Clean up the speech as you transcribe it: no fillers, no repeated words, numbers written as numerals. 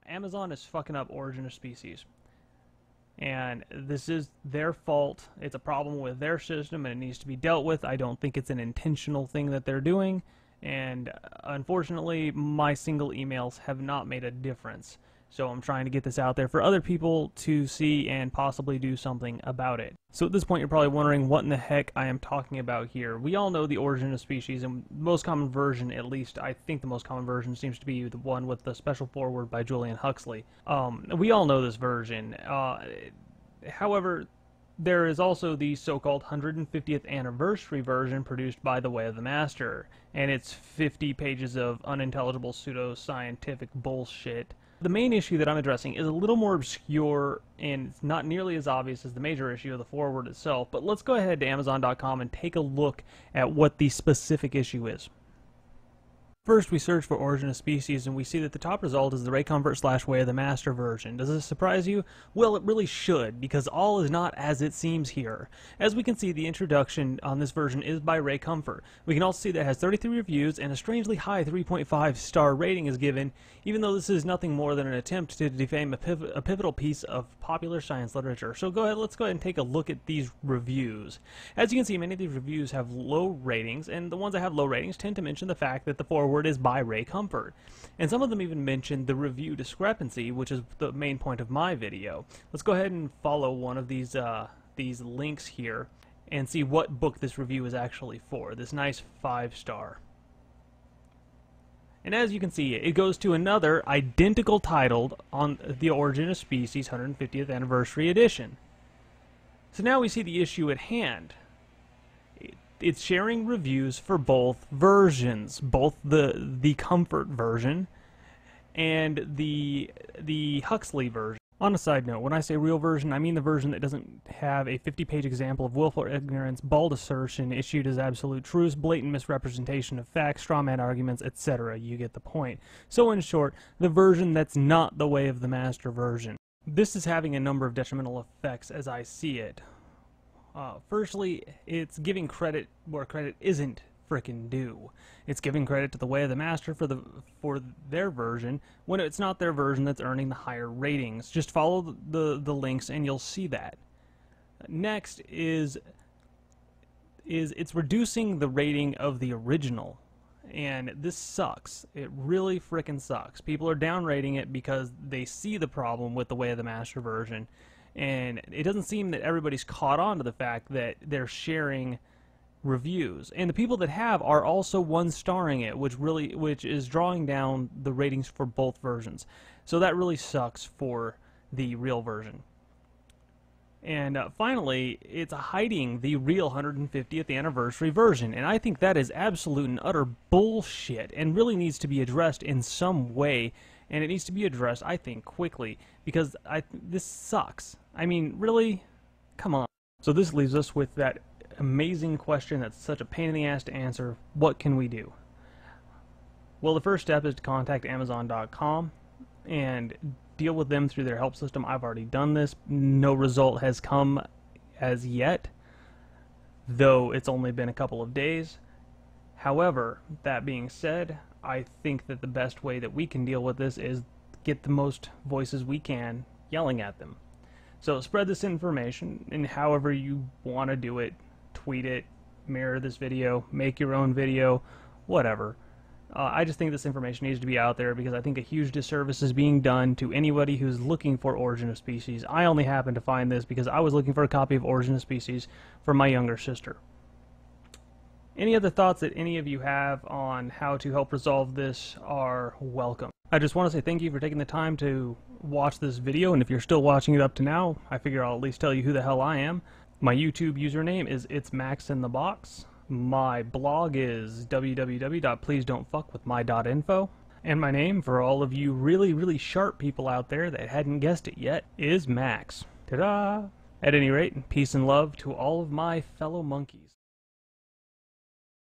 Amazon is fucking up Origin of Species. And this is their fault. It's a problem with their system and it needs to be dealt with. I don't think it's an intentional thing that they're doing. And unfortunately, my single emails have not made a difference. So I'm trying to get this out there for other people to see and possibly do something about it. So at this point you're probably wondering what in the heck I am talking about here. We all know the Origin of Species, and the most common version, at least I think the most common version, seems to be the one with the special foreword by Julian Huxley. We all know this version. However, there is also the so-called 150th anniversary version produced by The Way of the Master, and it's 50 pages of unintelligible pseudo-scientific bullshit. The main issue that I'm addressing is a little more obscure and it's not nearly as obvious as the major issue of the foreword itself, but let's go ahead to Amazon.com and take a look at what the specific issue is. First, we search for Origin of Species, and we see that the top result is the Ray Comfort / Way of the Master version. Does this surprise you? Well, it really should, because all is not as it seems here. As we can see, the introduction on this version is by Ray Comfort. We can also see that it has 33 reviews, and a strangely high 3.5-star rating is given, even though this is nothing more than an attempt to defame a pivotal piece of popular science literature. So let's go ahead and take a look at these reviews. As you can see, many of these reviews have low ratings, and the ones that have low ratings tend to mention the fact that the foreword is by Ray Comfort. And some of them even mention the review discrepancy, which is the main point of my video. Let's go ahead and follow one of these links here and see what book this review is actually for. This nice 5-star. And as you can see, it goes to another identical titled on the Origin of Species 150th Anniversary Edition. So now we see the issue at hand. It's sharing reviews for both versions, both the Comfort version and the Huxley version. On a side note, when I say real version, I mean the version that doesn't have a 50-page example of willful ignorance, bald assertion issued as absolute truths, blatant misrepresentation of facts, strawman arguments, etc. You get the point. So in short, the version that's not the Way of the Master version. This is having a number of detrimental effects as I see it. Firstly, it's giving credit where credit isn't frickin' due. It's giving credit to the Way of the Master for their version when it's not their version that's earning the higher ratings. Just follow the links and you'll see that. Next is it's reducing the rating of the original, and this sucks. It really frickin' sucks. People are downrating it because they see the problem with the Way of the Master version. And it doesn't seem that everybody's caught on to the fact that they're sharing reviews. And the people that have are also one-starring it, which is drawing down the ratings for both versions. So that really sucks for the real version. And finally, it's hiding the real 150th anniversary version. And I think that is absolute and utter bullshit and really needs to be addressed in some way. And it needs to be addressed, I think, quickly, because this sucks. I mean, really? Come on. So this leaves us with that amazing question that's such a pain in the ass to answer. What can we do? Well, the first step is to contact Amazon.com and deal with them through their help system. I've already done this. No result has come as yet, though it's only been a couple of days. However, that being said, I think that the best way that we can deal with this is get the most voices we can yelling at them. So spread this information in however you want to do it. Tweet it, mirror this video, make your own video, whatever. I just think this information needs to be out there because I think a huge disservice is being done to anybody who's looking for Origin of Species. I only happened to find this because I was looking for a copy of Origin of Species for my younger sister. Any other thoughts that any of you have on how to help resolve this are welcome. I just want to say thank you for taking the time to watch this video, and if you're still watching it up to now, I figure I'll at least tell you who the hell I am. My YouTube username is It's Max in the Box. My blog is www.pleasedon'tfuckwithmy.info. And my name, for all of you really sharp people out there that hadn't guessed it yet, is Max. Ta-da! At any rate, peace and love to all of my fellow monkeys.